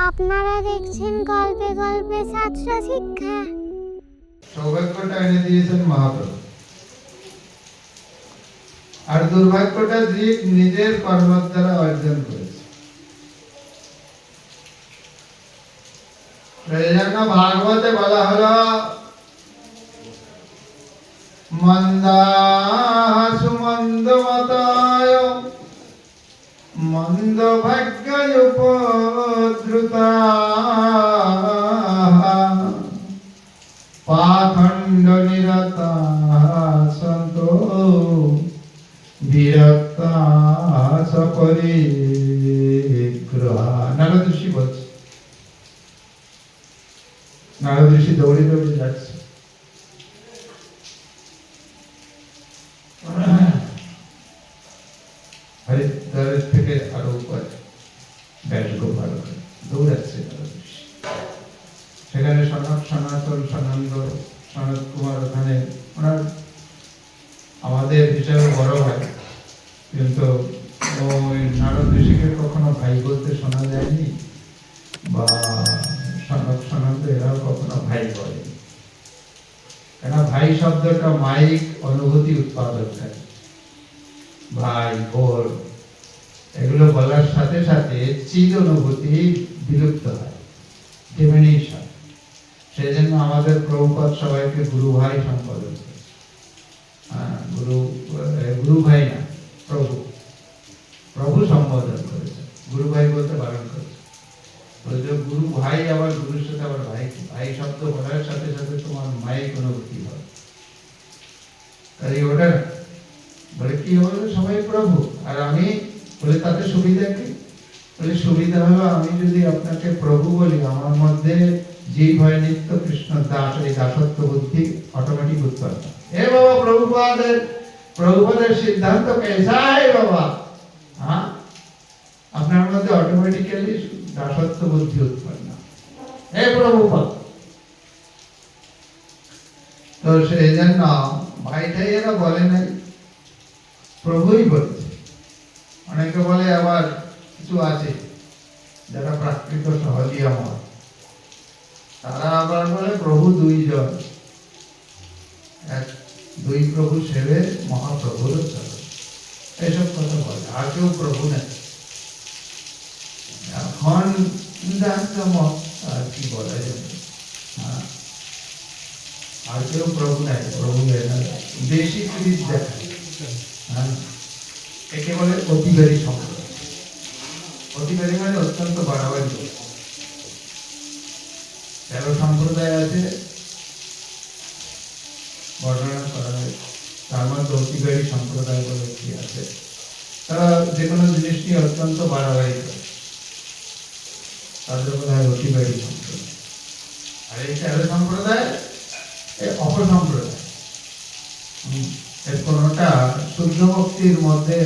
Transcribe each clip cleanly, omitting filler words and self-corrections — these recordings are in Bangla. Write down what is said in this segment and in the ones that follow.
আপনারা দেখছেন গল্পে গল্পে ছাত্র শিক্ষা। সৌভাগ্যটা এনে দিয়েছেন মহাপ্রভু, আর দুর্ভাগ্যটা জীব নিজের কর্মের দ্বারা অর্জন করেছে। সেই জন্য ভাগবতে বলা হলো মন্দাসু মন্দমতায় মন্দ ভাগ্যায় উপদ্রুতা পাখণ্ড নিরতা সন্ত বিরক্তা সপরিগ্রহা। নারদ ঋষি বলছে, নারদ ঋষি দৌড়ে দৌড়ে যাচ্ছে, হরিদ্বারের থেকে আরো উপরে ব্যাসগোপাল দৌড়াচ্ছে নারদ ঋষি। সেখানে সনক সনাতন সনন্দ সনত কুমার ওখানে ওনার আমাদের হিসাবে বড় ভাই, কিন্তু ওই নারদ ঋষিকে কখনো ভাই বলতে শোনা যায়নি, বা সনক সনন্দ এরাও কখনো ভাই বলেনি। কেন ভাই শব্দটা মাইক অনুভূতি উৎপাদন করে, ভাই বোন এগুলো বলার সাথে সাথে চিদ অনুভূতি বিলুপ্ত হয়, ডিমিনিশন। সেই জন্য আমাদের প্রভুপাদ সবাইকে গুরু ভাই সম্বোধন করে, গুরু ভাই না, প্রভু প্রভু সম্বোধন করেছে, গুরু ভাই বলতে বারণ করেছে। বলছে গুরু ভাই, আবার গুরুর সাথে আবার ভাই, ভাই শব্দ বলার সাথে সাথে তোমার মায়ের অনুভূতি হবে। তাই ওটা বলে কি হলো, সবাই প্রভু আর আমি, বলে তাতে সুবিধা কি? বলে সুবিধা হলো আমি যদি আপনাকে প্রভু বলি, আমার মধ্যে যে ভয় নিত্য কৃষ্ণ দাস, এই দাসত্ব বুদ্ধি অটোমেটিক উৎপন্ন। এ বাবা প্রভুপাদের সিদ্ধান্ত কেসা है বাবা, হ্যাঁ আপনার মধ্যে অটোমেটিক্যালি দাসত্ব বুদ্ধি উৎপন্ন। হে প্রভুপাদ, তো সেই জন্য ভাইটাই এরা বলে নাই, প্রভুই বলেছে। অনেকে বলে আবার কিছু আছে যারা প্রাকৃত সহজিয়াময়, তারা আবার বলে প্রভু দুইজন, এক দুই প্রভু সেবে মহাপ্রভুর চরণ, এসব কথা বলে। আর কেউ প্রভু নেই এখন, আর কি বলা যাবে, আর কেউ প্রভু নেই, প্রভু বেশি ক্রিস দেখায়। একে বলে অতিবারী সম্প্রদায়। অতিবারী মানে অত্যন্ত বাড়াবাড়ি। তেরো সম্প্রদায় আছে, বর্ণনা করা হয়, তার মধ্যে অতিবারী সম্প্রদায় বলে কি আছে, তারা যে কোনো জিনিস নিয়ে অত্যন্ত বাড়াবাড়ি করে, তাদের বলা হয় অতিবারী সম্প্রদায়। আর এই তেরো সম্প্রদায় অপসম্প্রদায়, এর কোনটা শুদ্ধ ভক্তির মধ্যে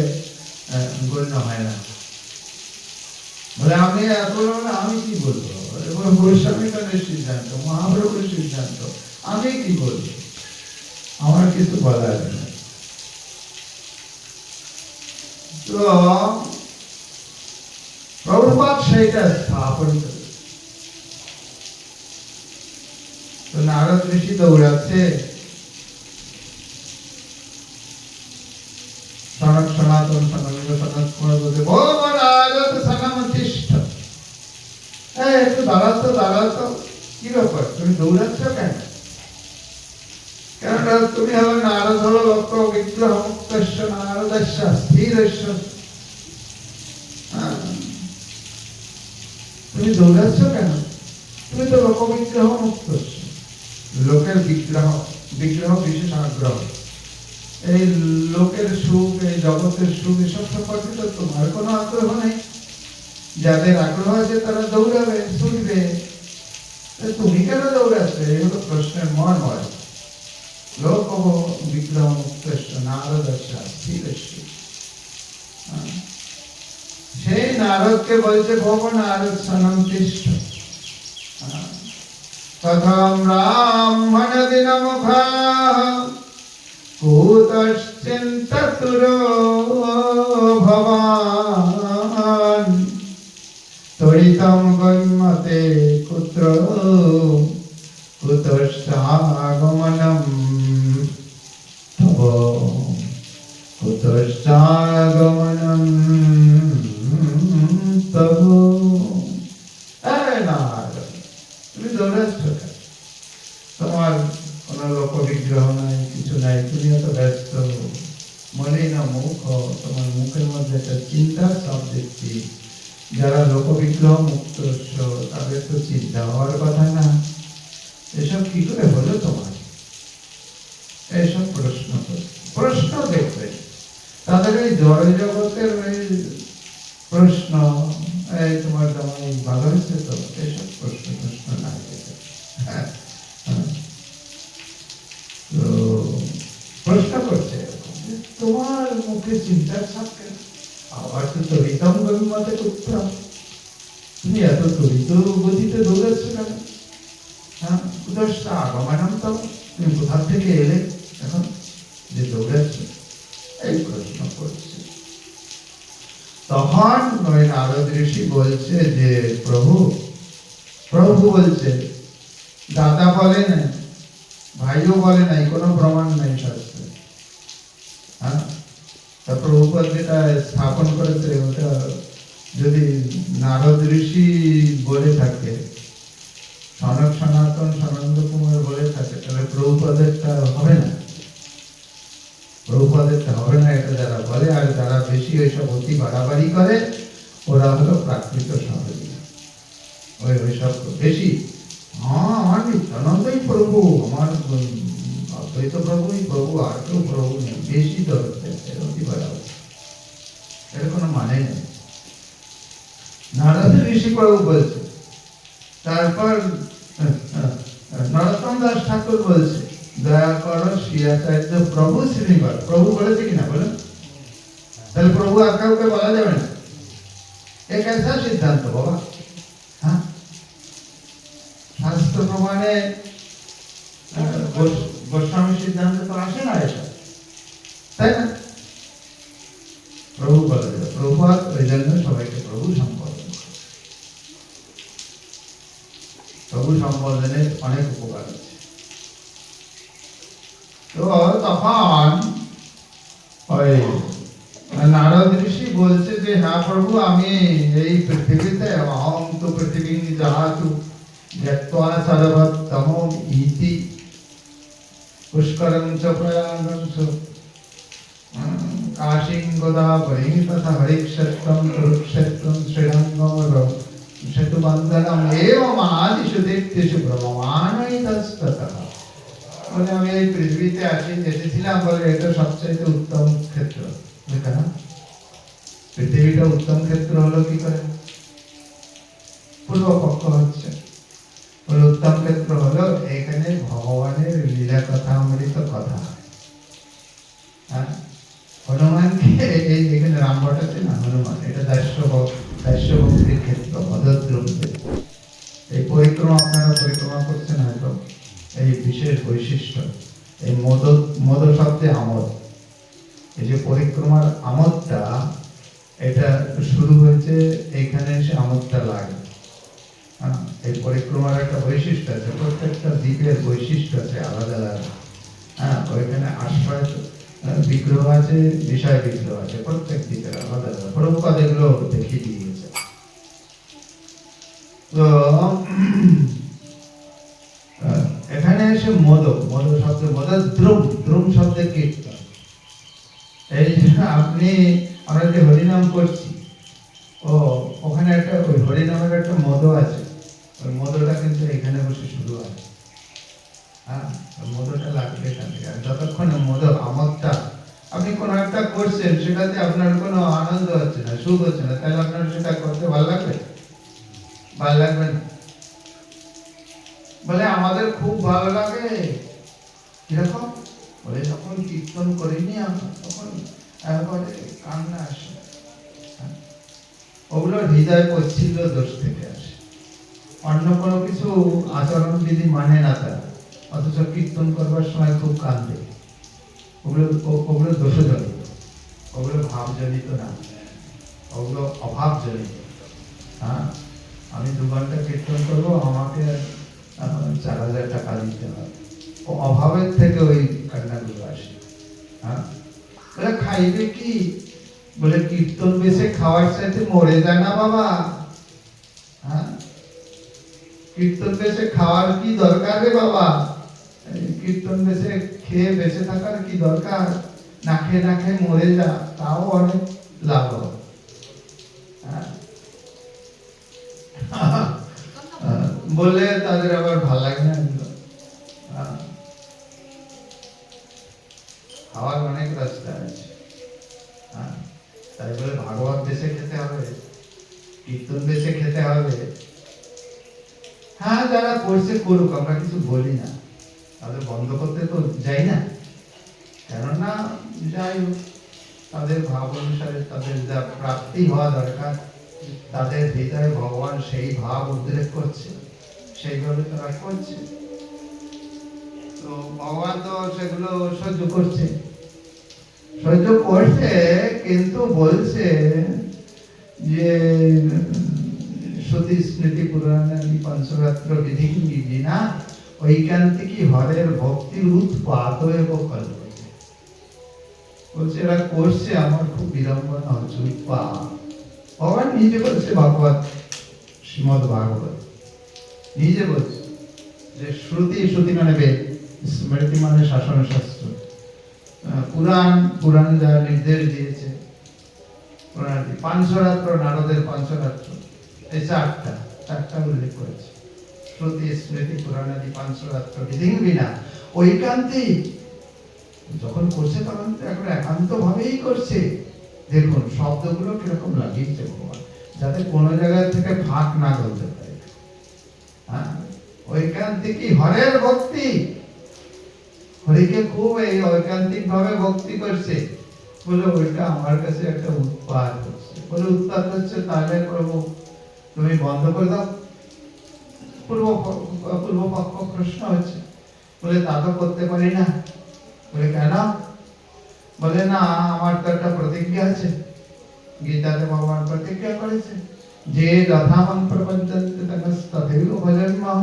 গণ্য হয় না। বলে আমি আমি কি বলবো, গোস্বামীগণের সিদ্ধান্ত, মহাপ্রভুর সিদ্ধান্ত, আমি কি বলবো, আমার কিছু বলার নেই। তো প্রভুপাদ সেইটা স্থাপন করে। তো নারদ ঋষি দৌড়াচ্ছে, সনক সনাতন সনন্দ সনত কুমার বলতে একটু দাঁড়াতো দাঁড়াতো, কি ব্যাপার তুমি দৌড়াচ্ছ কেন? কেননা তুমি হলো নারদ, হলো লক্ষ বিগ্রহ মুক্তস্য নারদস্য স্থিরস্য, তুমি দৌড়াচ্ছ কেন? তুমি তো লোক বিগ্রহ মুক্তস্য, লোকের বিগ্রহ, বিগ্রহ বিশেষ আগ্রহ, এই লোকের সুখ, এই জগতের সুখ, এসব সম্পর্কে তো তোমার কোনো আগ্রহ নেই। যাদের আগ্রহ আছে তারা দৌড়াবে, ছুটবে, তুমি কেন দৌড়াচ্ছ? এই হলো প্রশ্নের মর্ম। লোক বিগ্রহ মুক্তস্য নারদস্য স্থিরস্য, সেই নারদকে বলছে ভব নারদ সনম তিষ্ঠ, তথম ব্রাহ্মণ দিনমুখা কুতশ্চিন্ততুরো ভবান ত্বরিতম গম্যতে কুত্র কুতশ্চাগমনম তব কুতশ্চাগমনম তব। তুমি দৌড়াচ্ছ কেন? তোমার কোন লোক বিগ্রহ নাই, কিছু নাই, তুমি এত ব্যস্ত। মনে না মুখ, তোমার মুখের মধ্যে একটা চিন্তার সব দেখছি। যারা লোক বিগ্রহ মুক্ত তাদের তো চিন্তা হওয়ার কথা না। এসব কি করে হলো তোমার? এইসব প্রশ্ন দেখবে তাদের এই জড় জগতের ওই প্রশ্ন, এই তোমার জামাই ভালো হয়েছে তো, এইসব প্রশ্ন না। তো প্রশ্ন করছে এরকম, তোমার মুখে চিন্তার ছাপ কেন? আবার তো তরিতম গম্যতে কুত্র, তুমি এত তরিত গতিতে দৌড়াচ্ছ কেন? হ্যাঁ, কুতশ্চা আগমনম তব, তুমি কোথা থেকে এলে এখন যে দৌড়াচ্ছ? এই প্রশ্ন করছে। তখন ওই নারদ ঋষি বলছে যে প্রভু বলছে, দাদা বলে না, ভাইও বলে নাই, কোনো প্রমাণ নাই শাস্ত্রে। হ্যাঁ, তা প্রভুপদ যেটা স্থাপন করেছে ওটা যদি নারদ ঋষি বলে থাকে, সনক সনাতন সনন্দ কুমার বলে থাকে, তাহলে প্রভুপদেরটা হবে না। প্রভুপদেরটা হবে না, এটা যারা বলে। আর যারা বেশি ওইসব অতি বাড়াবাড়ি করে ওরা হলো প্রাকৃত সহজী। ওইসব বেশি, আমার নিত্যানন্দই প্রভু, আমার অদ্বৈত প্রভুই প্রভু, আর কেউ প্রভু নেই, বেশি দরকার অতি বাড়াবাড়ি, এর কোনো মানে নেই। নারদ ঋষি প্রভু বলছে। তারপর নরোত্তম দাস ঠাকুর বলছে, দয়া করো শ্রী আচার্য প্রভু শ্রীনিবাস। প্রভু বলেছে কিনা বলেন? তাহলে প্রভু আর কাউকে বলা যাবে না? এ কেসা সিদ্ধান্ত বাবা? হ্যাঁ, শাস্ত্র প্রমাণে গোস্বামী সিদ্ধান্ত তো আসে না এটা, তাই না? প্রভু বলে দেবে, প্রভুপাদ ওই জন্য সবাইকে প্রভু সম্বোধন। প্রভু সম্বোধনের অনেক উপকার আছে। তো তখন ওই নারদ ঋষি বলছে যে হ্যাঁ প্রভু, আমি এই পৃথিবীতে, অহং তো পৃথিবী জাহাতু জ্ঞাত্বা সর্বতম ইতি পুষ্করং চ প্রয়াগং চ কাশীং গোদাবরীং তথা হরিক্ষেত্রং কুরুক্ষেত্রং শ্রীরঙ্গম সেতুবন্ধনম এবং আদিষু দীপ্তিষু ভ্রমমানৈতস্ততঃ। বলে আমি এই পৃথিবীতে এসেছিলাম বলে এটা সবচেয়ে উত্তম ক্ষেত্র। কেন পৃথিবীটা উত্তম ক্ষেত্র হলো কি করে? পূর্ব পক্ষ হচ্ছে উত্তম ক্ষেত্র হলো এখানে ভগবানের লীলা কথা, অমৃত কথা। হ্যাঁ, হনুমানকে এখানে রামবট আছে না, হনুমান এটা দাস্য ভক্তির ক্ষেত্র, মদদ্রুম ক্ষেত্র। এই পরিক্রমা আপনারা পরিক্রমা করছেন হয়তো, এই বিশেষ বৈশিষ্ট্য, এই মদ শব্দে আমোদ। এই যে পরিক্রমার আমোদটা, এটা শুরু হয়েছে এইখানে এসে আমোদটা লাগে। এই পরিক্রমার একটা বৈশিষ্ট্য আছে, প্রত্যেকটা দ্বীপের বৈশিষ্ট্য আছে আলাদা আলাদা। হ্যাঁ, ওইখানে আশ্রয় বিগ্রহ আছে, বিষয় বিগ্রহ আছে, প্রত্যেক দ্বীপের আলাদা আলাদা। প্রভুপাদ এগুলো দেখিয়ে দিয়েছে। তো এখানে এসে মদ শব্দ, দ্রুম শব্দে কীর্তন। এই আপনি আমরা যে হরিনাম করছি, ওখানে একটা ওই হরিনামের একটা মদ আছে, ওই মদটা কিন্তু এখানে বসে শুরু হয়। হ্যাঁ, মদটা লাগবে এখান থেকে। যতক্ষণ আমোদটা আপনি কোনো একটা করছেন, সেটাতে আপনার কোনো আনন্দ হচ্ছে না, সুখ হচ্ছে না, তাহলে আপনার সেটা করতে ভালো লাগবে? ভালো লাগবে না। বলে আমাদের খুব ভালো লাগে কিরকম? বলে যখন কীর্তন করিনি আমরা, তখন একবারে কান্না আসে। ওগুলো হৃদয় পচ্ছিল্য দোষ থেকে আসে, অন্য কোনো কিছু আচরণ বিধি মানে না তারা, অথচ কীর্তন করবার সময় খুব কান্দে। ওগুলো দোষজনিত, ওগুলো ভাবজনিত না, ওগুলো অভাবজনিত। হ্যাঁ, আমি 2 ঘন্টা কীর্তন করবো, আমাকে 4,000 টাকা দিতে হবে। ও অভাবের থেকে ওই কান্নাগুলো আসে। হ্যাঁ, বলে খাইবে কি? বলে কীর্তন বেশে খাওয়ার সাথে মরে যায় না বাবা। হ্যাঁ, কীর্তন বেশে খাওয়ার কি দরকার রে বাবা? কীর্তন বেশে খেয়ে বেঁচে থাকার কি দরকার? না খেয়ে মরে যা, তাও অনেক লাভ হবে। বললে তাদের আবার ভালো লাগে না। খাওয়ার অনেক রাস্তা আছে। তাই বলে ভাগবত বেশে খেতে হবে, কীর্তন বেশে খেতে হবে। হ্যাঁ, যারা করছে করুক, আমরা কিছু বলি না, তাদের বন্ধ করতে তো যাই না। কেননা যাই হোক, তাদের ভাব অনুসারে তাদের যা প্রাপ্তি হওয়া দরকার, তাদের হৃদয়ে ভগবান সেই ভাব উদ্রেক করছে, সেইভাবে তারা করছে। তো ভগবান তো সেগুলো সহ্য করছে, কিন্তু বলছে যে শ্রুতি স্মৃতি পুরাণানি পঞ্চরাত্র বিধি বিনা ঐকান্তিকী হরের ভক্তির উৎপাত বলছে এরা করছে, আমার খুব বিড়ম্বনা হচ্ছে। ভগবান নিজে বলছে, ভাগবত শ্রীমদ ভাগবত নিজে বলছে যে শ্রুতি মানে বেদ, স্মৃতি মানে শাসন শাস্ত্র, পুরাণ যা নির্দেশ দিয়েছে, পাঞ্চরাত্র, নারদের পাঞ্চরাত্র, এই চারটা উল্লেখ করেছে। শ্রুতি স্মৃতি পুরাণাদি পাঞ্চরাত্র বিধি বিনা ঐকান্তিক। যখন করছে তখন তো এখন একান্ত ভাবেই করছে। দেখুন শব্দগুলো কিরকম লাগিয়েছে ভগবান, যাতে কোনো জায়গা থেকে ফাঁক না বলতে পারে। হ্যাঁ, ঐকান্তিকী হরের ভক্তি, হরিকে খুব এই ঐকান্তিক ভাবে ভক্তি করছে। বলে ওইটা আমার কাছে একটা উৎপাত হচ্ছে। বলে উৎপাত হচ্ছে, তাহলে প্রভু তুমি বন্ধ করে দাও। পূর্বপক্ষ প্রশ্ন হচ্ছে। বলে তা তো করতে পারি না। বলে কেন? বলে না, আমার তো একটা প্রতিজ্ঞা আছে। গীতাতে ভগবান প্রতিজ্ঞা করেছে যে যথামং প্রপদ্যন্তে তথৈব ভজন্মহং।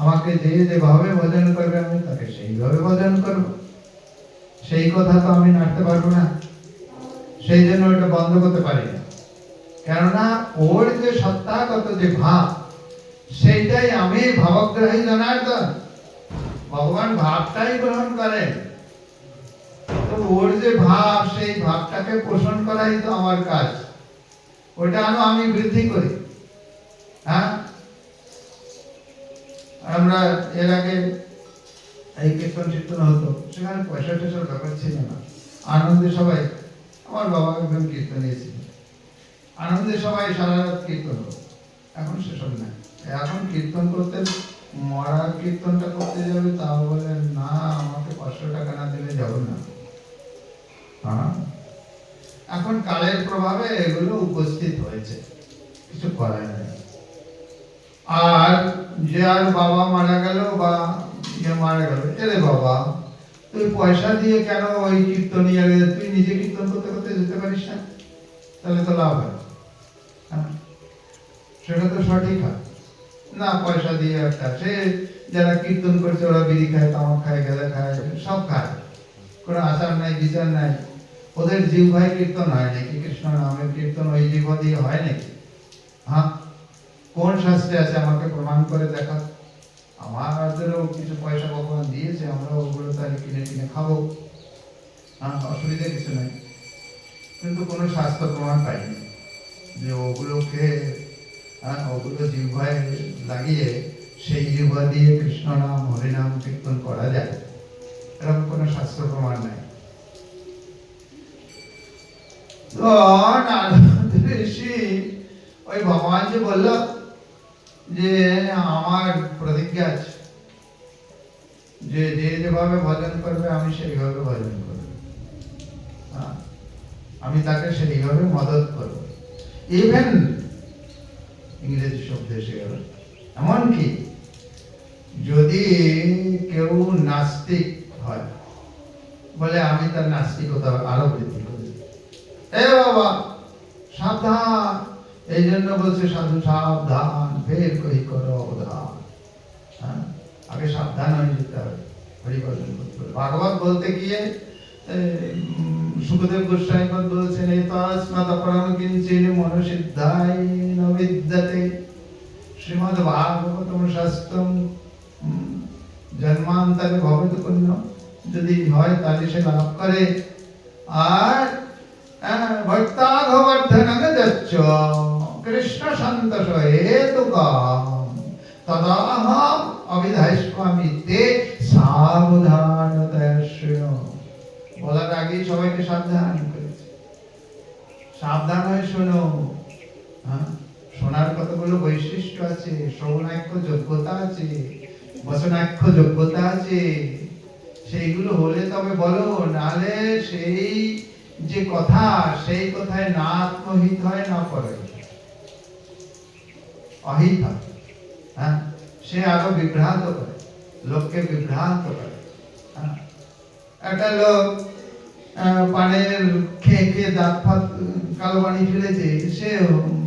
আমাকে যে যেভাবে ভজন করবে আমি তাকে সেইভাবে ভজন করব। সেই কথা তো আমি নাড়তে পারবো না, সেই জন্য ওটা বন্ধ করতে পারি না। কেননা ওর যে সত্তাগত যে ভাব, সেইটাই আমি ভাবগ্রাহী জনার্দন। ভগবান ভাবটাই গ্রহণ করেন। তো ওর যে ভাব, সেই ভাবটাকে পোষণ করাই তো আমার কাজ। ওটা আমি বৃদ্ধি করি। হ্যাঁ, আমরা এর আগে এই কীর্তন হতো, সেখানে পয়সা টয়সার ব্যাপার ছিল না। আনন্দে সবাই, আমার বাবা একদম কীর্তনীয় ছিল, আনন্দে সবাই সারা রাত কীর্তন হতো। এখন সেসব নাই। এখন কীর্তন করতে, মরার কীর্তনটা করতে যাবে, তাও বলে না, আমাকে 500 টাকা না দিলে যাবো না। হ্যাঁ, এখন কালের প্রভাবে এগুলো উপস্থিত হয়েছে, কিছু করার নেই। আর যে আর বাবা মারা গেল বা মারা গেল, এরে বাবা তুই পয়সা দিয়ে কেন ওই কীর্তনিয়া, তুই নিজে কীর্তন করতে করতে যেতে পারিস না? তাহলে তো লাভ হয়। সেটা তো সঠিক হয় না। পয়সা দিয়ে একটা, সে যারা কীর্তন করছে ওরা বিড়ি খায়, তামাক খায়, গেঁদা খায়, সব খায়, কোনো আচার নাই বিচার নাই। ওদের জিহ্বায় কীর্তন হয় নাকি? কৃষ্ণ নামের কীর্তন ওই জিহ্বা দিয়ে হয় নাকি? হ্যাঁ, কোন শাস্ত্রে আছে? আমাকে প্রমাণ করে দেখা। আমাদেরও কিছু পয়সা ভগবান দিয়েছে, আমরা ওগুলো তাহলে কিনে খাবো। হ্যাঁ, অসুবিধা কিছু নাই। কিন্তু কোনো শাস্ত্র প্রমাণ পাইনি যে ওগুলোকে, ওগুলো জিহ্বায় লাগিয়ে সেই জিহ্বা দিয়ে কৃষ্ণ নাম হরিনাম কীর্তন করা যায়, এরকম কোনো শাস্ত্র প্রমাণ নাই। তো ঋষি ওই ভগবান যে বলল যে আমার প্রতিজ্ঞা আছে যে যেভাবে ভজন করবে আমি সেইভাবে ভজন করব, আমি তাকে সেইভাবে মদত করব। ইভেন ইংরেজি শব্দ এসে গেল, এমনকি যদি কেউ নাস্তিক হয়, বলে আমি তার নাস্তিকতা আরো বৃদ্ধি করি। এ বাবা সাবধান, এই জন্য বলছে সাধু সাবধান, ফের কই করো অবধান। হ্যাঁ, আগে সাবধান হয়ে যেতে হবে হরিভজন করতে হবে। ভাগবত বলতে গিয়ে সুখদেব গোস্বামী বলছেন, তস্মাৎ অপরম কিঞ্চিৎ মনুষিদ্ধায় ন বিদ্যতে। শ্রীমদ্ ভাগবতম শাস্ত্রম জন্মান্তরে ভবেত পুণ্য, যদি হয় তাহলে সে লাভ করে। আর ভক্তাঘবর্ধনং যচ্চ কৃষ্ণ সন্তোষ হেতুকম তদাহম অবিধাস্বামী তে সাবধানতয়া শৃণু। বলার আগেই সবাইকে সাবধান করেছে, সাবধান হয়ে শোনো। হ্যাঁ, শোনার কতগুলো বৈশিষ্ট্য আছে, শ্রবণাক্ষ যোগ্যতা আছে, বচনাক্ষ যোগ্যতা আছে, সেইগুলো হলে তবে বলো, নালে সেই যে কথা, সেই কথায় না আত্মহিত হয় না পরে অহিত হয়। হ্যাঁ, সে আরো বিভ্রান্ত করে, লোককে বিভ্রান্ত করে। হ্যাঁ, একটা লোক পানের খেয়ে খেয়ে দাঁত ফাত কালো বানিয়ে ফেলেছে, সে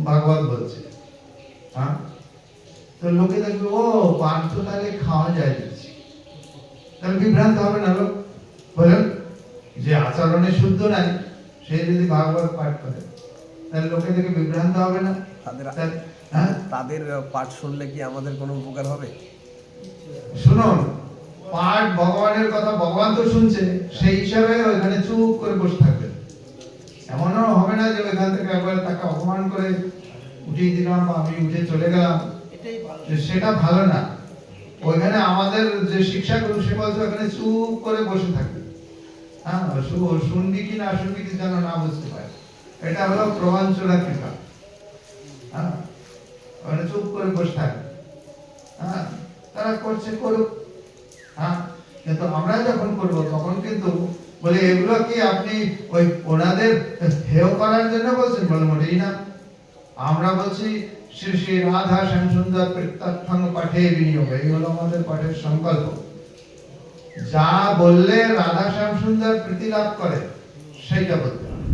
ভাগবত বলছে। হ্যাঁ, তো লোকে দেখবে ও পান তো তাহলে খাওয়া যায়, তাহলে বিভ্রান্ত হবে না লোক? বলেন, যে আচরণে শুদ্ধ নাই সে যদি ভাগবত পাঠ করে তাহলে লোকে দেখে বিভ্রান্ত হবে না? তাদের পাঠ শুনলে কি আমাদের কোনো উপকার হবে? শুনুন, পাঠ ভগবানের কথা ভগবান তো শুনছে, সেই হিসাবে ওইখানে চুপ করে বসে থাকবে। এমনও হবে না যে ওইখান থেকে একবার তাকে অপমান করে উঠিয়ে দিলাম বা আমি উঠে চলে গেলাম, সেটা ভালো না। ওইখানে আমাদের যে শিক্ষা গুরু সে বলছে ওখানে চুপ করে বসে থাকবে। হ্যাঁ, শুনবি কি না শুনবি কি যেন না বুঝতে পারে, এটা হলো প্রবঞ্চনা কৃপা। হ্যাঁ, ওখানে চুপ করে বসে থাকবে। হ্যাঁ, তারা করছে করুক। হ্যাঁ, কিন্তু আমরা যখন করবো তখন কিন্তু বলে এগুলো কি আপনি ওই ওনাদের হেয় করার জন্য বলছেন? বলে মোটেই না। আমরা বলছি শ্রী শ্রী রাধা শ্যামসুন্দর প্রত্যর্থং পাঠে বিনিয়োগ, এই হলো আমাদের পাঠের সংকল্প। যা বললে রাধা শ্যামসুন্দর প্রীতি লাভ করে সেইটা বলতে হবে।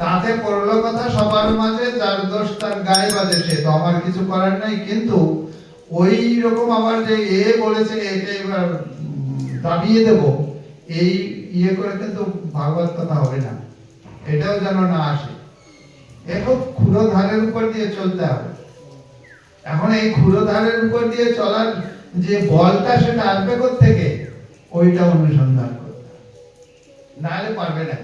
তাতে পড়লো কথা সবার মাঝে, যার দোষ তার গায়ে বাজে, সে তো আমার কিছু করার নাই। কিন্তু ওই রকম আবার যে এ বলেছে একে এবার দাবিয়ে দেব, এই ইয়ে করে কিন্তু ভাগবত কথা হবে না, এটাও যেন না আসে। এখন ক্ষুরধারের উপর দিয়ে চলতে হবে। এখন এই ক্ষুরধারের উপর দিয়ে চলার যে বলটা সেটা আসবে কোথা থেকে, ওইটা অনুসন্ধান করতে হবে, নাহলে পারবে না।